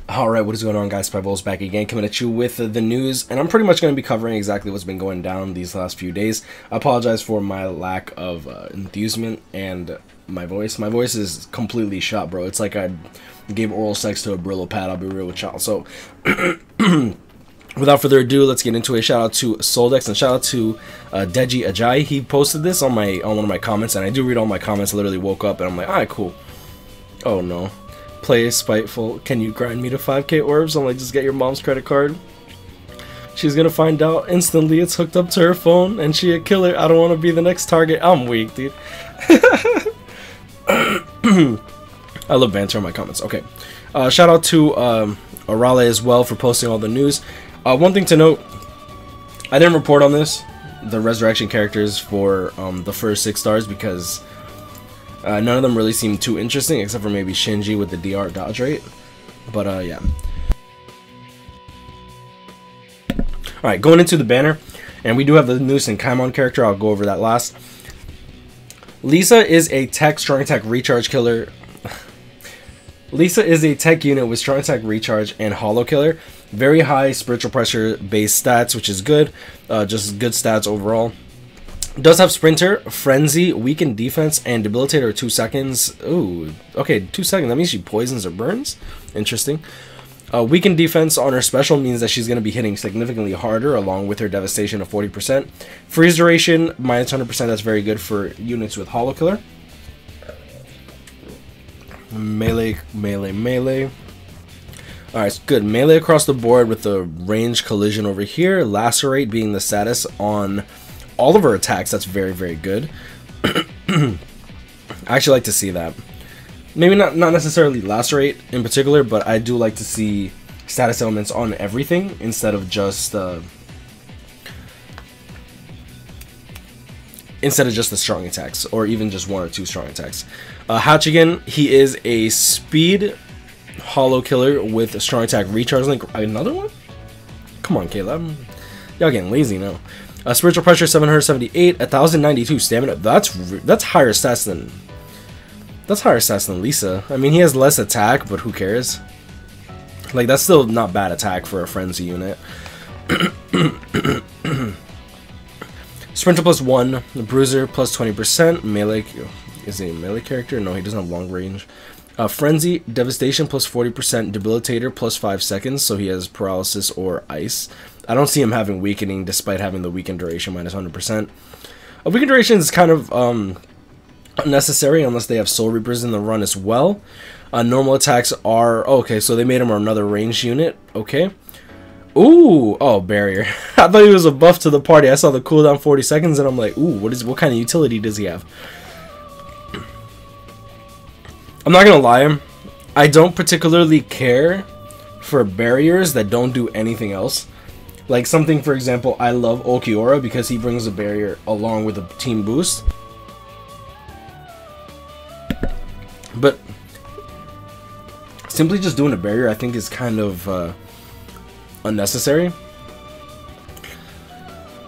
Alright, what is going on, guys? SpitefulHopes back again, coming at you with the news, and I'm pretty much going to be covering exactly what's been going down these last few days. I apologize for my lack of enthusement and my voice. My voice is completely shot, bro. It's like I gave oral sex to a Brillo pad, I'll be real with y'all. So, without further ado, let's get into it. Shout out to Soldex and shout out to Deji Ajayi. He posted this on one of my comments, and I do read all my comments. I literally woke up and I'm like, alright, cool. Oh no. Play Spiteful. Can you grind me to 5k orbs? I'm like, just get your mom's credit card. She's gonna find out instantly it's hooked up to her phone and she a killer. I don't want to be the next target. I'm weak, dude. I love banter in my comments. Okay. Shout out to Arale as well for posting all the news. One thing to note, I didn't report on this, the resurrection characters for the first 6 stars, because none of them really seem too interesting, except for maybe Shinji with the DR dodge rate. But yeah. Alright, going into the banner, and we do have the new Senkaimon character. I'll go over that last. Lisa is a tech strong attack recharge killer. Lisa is a tech unit with strong attack recharge and hollow killer. Very high spiritual pressure based stats, which is good. Just good stats overall. Does have Sprinter, Frenzy, Weakened Defense, and Debilitator 2 seconds. Ooh, okay, 2 seconds. That means she poisons or burns. Interesting. Weakened Defense on her special means that she's going to be hitting significantly harder, along with her Devastation of 40%. Freeze Duration, -100%. That's very good for units with Hollow Killer. Melee, melee, melee. Alright, good. Melee across the board with the range collision over here. Lacerate being the status on all of her attacks. That's very, very good. I actually like to see that. Maybe not necessarily Lacerate in particular, but I do like to see status elements on everything instead of just the strong attacks, or even just 1 or 2 strong attacks. Hachigen, he is a speed hollow killer with a strong attack recharge link. Another one? Come on, Caleb. Y'all getting lazy now. Spiritual pressure 778, 1092 stamina. That's higher stats than Lisa. I mean, he has less attack, but who cares? Like, that's still not bad attack for a frenzy unit. Sprinter +1, Bruiser +20%. Melee, is he a melee character? No, he doesn't have long range. Frenzy, Devastation +40%, Debilitator +5 seconds, so he has Paralysis or Ice. I don't see him having Weakening, despite having the Weakened Duration -100%. Weakened Duration is kind of unnecessary unless they have Soul Reapers in the run as well. Normal attacks are... okay, so they made him another ranged unit. Okay. Ooh! Oh, Barrier. I thought he was a buff to the party. I saw the cooldown 40 seconds, and I'm like, ooh, what kind of utility does he have? I'm not gonna lie, I don't particularly care for barriers that don't do anything else. Like something, for example, I love Okiora because he brings a barrier along with a team boost. But simply just doing a barrier, I think, is kind of unnecessary.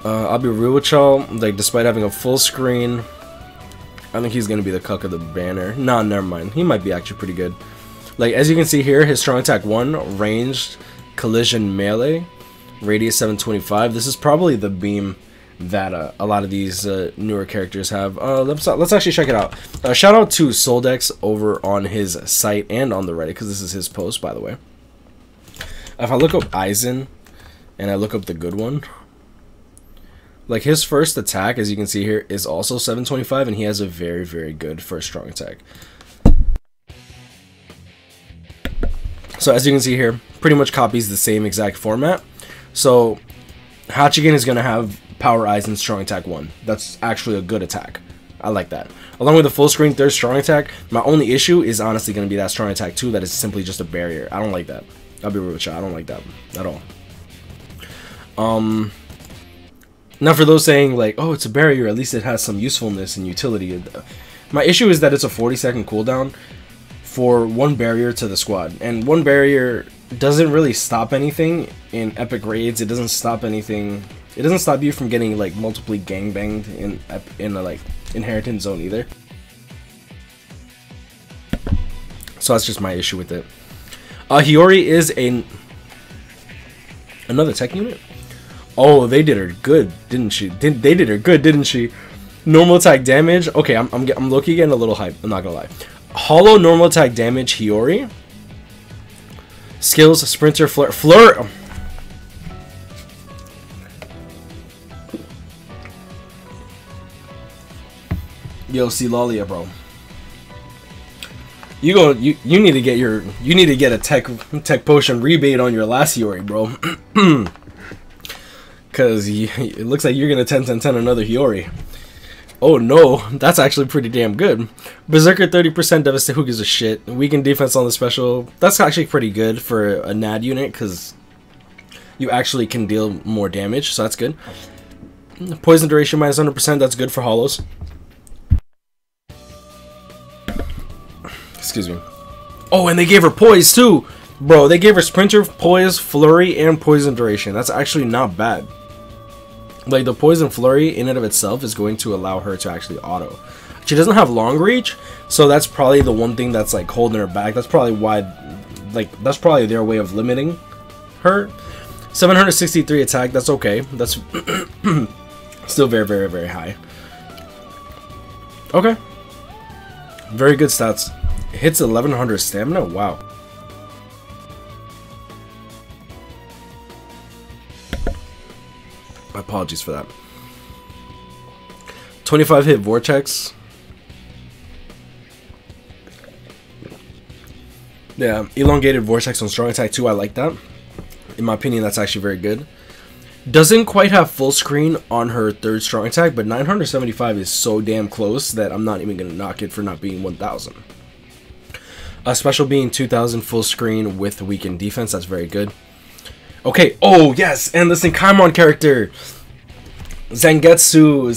I'll be real with y'all, like, despite having a full screen, I think he's going to be the cuck of the banner. Nah, never mind. He might be actually pretty good. Like, as you can see here, his strong attack 1, ranged, collision, melee, radius 725. This is probably the beam that a lot of these newer characters have. Let's actually check it out. Shout out to Soldex over on his site and on the Reddit, because this is his post, by the way. If I look up Aizen and I look up the good one, like, his first attack, as you can see here, is also 725, and he has a very, very good first strong attack. So, as you can see here, pretty much copies the same exact format. So, Hachigen is going to have Power Aizen strong attack 1. That's actually a good attack. I like that. Along with the full screen 3rd strong attack, my only issue is honestly going to be that strong attack 2 that is simply just a barrier. I don't like that. I'll be real with you. I don't like that at all. Now, for those saying, like, oh, it's a barrier, at least it has some usefulness and utility. My issue is that it's a 40-second cooldown for 1 barrier to the squad. And 1 barrier doesn't really stop anything in epic raids. It doesn't stop anything. It doesn't stop you from getting, like, multiply gangbanged in a, like, inheritance zone either. So that's just my issue with it. Hiyori is another tech unit. Oh, they did her good, didn't she? They did her good, didn't she? Normal attack damage. Okay, I'm low-key getting a little hype. I'm not gonna lie. Hollow normal attack damage Hiyori. Skills Sprinter Fleur. Yo, see Lalia, bro. You need to get a tech potion rebate on your last Hiyori, bro. Cause it looks like you're gonna 10-10-10 another Hiyori. Oh no, that's actually pretty damn good. Berserker 30% Devastate, who gives a shit? Weakened defense on the special. That's actually pretty good for a NAD unit because you actually can deal more damage, so that's good. Poison duration minus 100%, that's good for hollows. Excuse me. Oh, and they gave her poise too! Bro, they gave her Sprinter, Poise, Flurry, and Poison duration. That's actually not bad. Like, the Poison Flurry in and of itself is going to allow her to actually auto. She doesn't have long reach, so that's probably the one thing that's, like, holding her back. That's probably why, like, that's probably their way of limiting her. 763 attack, that's okay. That's still very, very, very high. Okay. Very good stats. Hits 1100 stamina, wow. My apologies for that. 25 hit Vortex. Yeah, elongated Vortex on strong attack too. I like that. In my opinion, that's actually very good. Doesn't quite have full screen on her third strong attack, but 975 is so damn close that I'm not even going to knock it for not being 1000. Special being 2000 full screen with weakened defense. That's very good. Okay, oh yes, and the Senkaimon character, Zangetsu.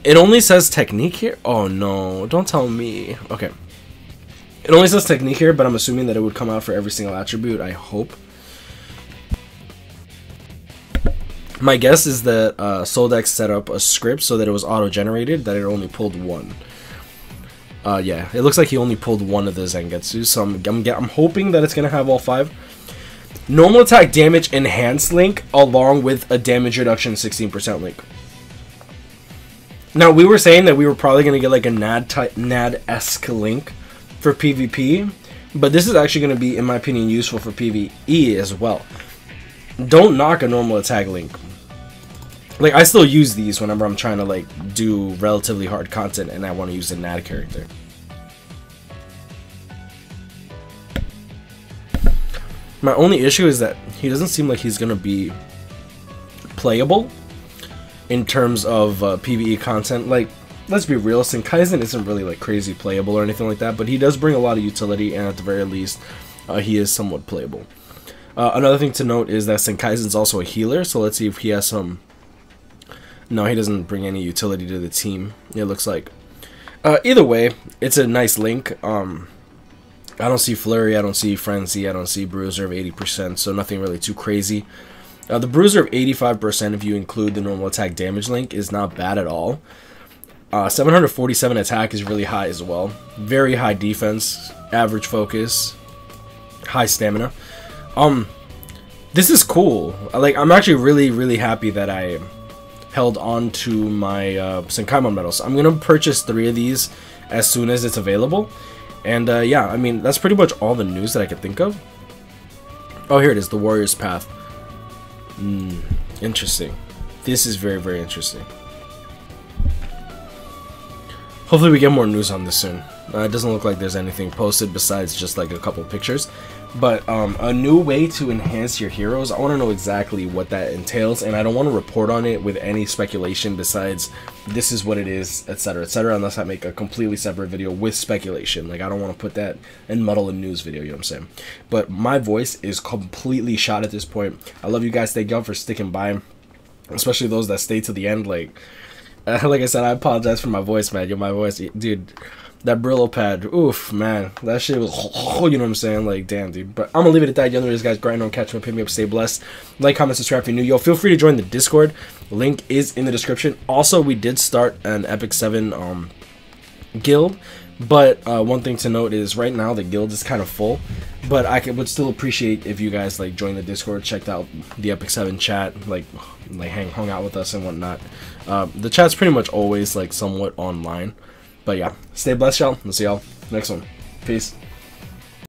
It only says technique here. Oh no, don't tell me. Okay, it only says technique here, but I'm assuming that it would come out for every single attribute. I hope. My guess is that Soldex set up a script so that it was auto-generated, that it only pulled one. Yeah, it looks like he only pulled one of the Zangetsu, so I'm hoping that it's gonna have all 5. Normal attack damage enhanced link along with a damage reduction 16% link. Now, we were saying that we were probably going to get like a NAD-esque link for PvP, but this is actually going to be, in my opinion, useful for PvE as well. Don't knock a normal attack link. Like, I still use these whenever I'm trying to like do relatively hard content and I want to use a NAD character. My only issue is that he doesn't seem like he's going to be playable in terms of PvE content. Like, let's be real, Senkaisen isn't really like crazy playable or anything like that, but he does bring a lot of utility, and at the very least, he is somewhat playable. Another thing to note is that Senkaisen's also a healer, so let's see if he has some... No, he doesn't bring any utility to the team, it looks like. Either way, it's a nice link. I don't see Flurry, I don't see Frenzy, I don't see Bruiser of 80%, so nothing really too crazy. The Bruiser of 85%, if you include the normal attack damage link, is not bad at all. 747 attack is really high as well. Very high defense, average focus, high stamina. This is cool. Like, I'm actually really happy that I held on to my Senkaimon medals. I'm gonna purchase 3 of these as soon as it's available. And yeah, I mean, that's pretty much all the news that I could think of. Oh, here it is, the Warrior's Path. Interesting. This is very interesting. Hopefully we get more news on this soon. It doesn't look like there's anything posted besides just like a couple pictures. But a new way to enhance your heroes, I want to know exactly what that entails, and I don't want to report on it with any speculation besides this is what it is, etc, unless I make a completely separate video with speculation. Like, I don't want to put that and muddle a news video, you know what I'm saying? But my voice is completely shot at this point. I love you guys. Thank y'all for sticking by, especially those that stay to the end. Like I said, I apologize for my voice, man. Yo, my voice, dude. That Brillo pad, oof, man, that shit was, you know what I'm saying? Like, damn, dude. But I'm gonna leave it at that. Y'all know this guys, grind on, catch me, pick me up, stay blessed. Like, comment, subscribe if you're new. Yo, feel free to join the Discord. Link is in the description. Also, we did start an Epic 7 guild But one thing to note is right now the guild is kind of full, but would still appreciate if you guys like join the Discord, checked out the Epic 7 chat, like hung out with us and whatnot. The chat's pretty much always like somewhat online. But yeah, stay blessed, y'all. We'll see y'all next one. Peace.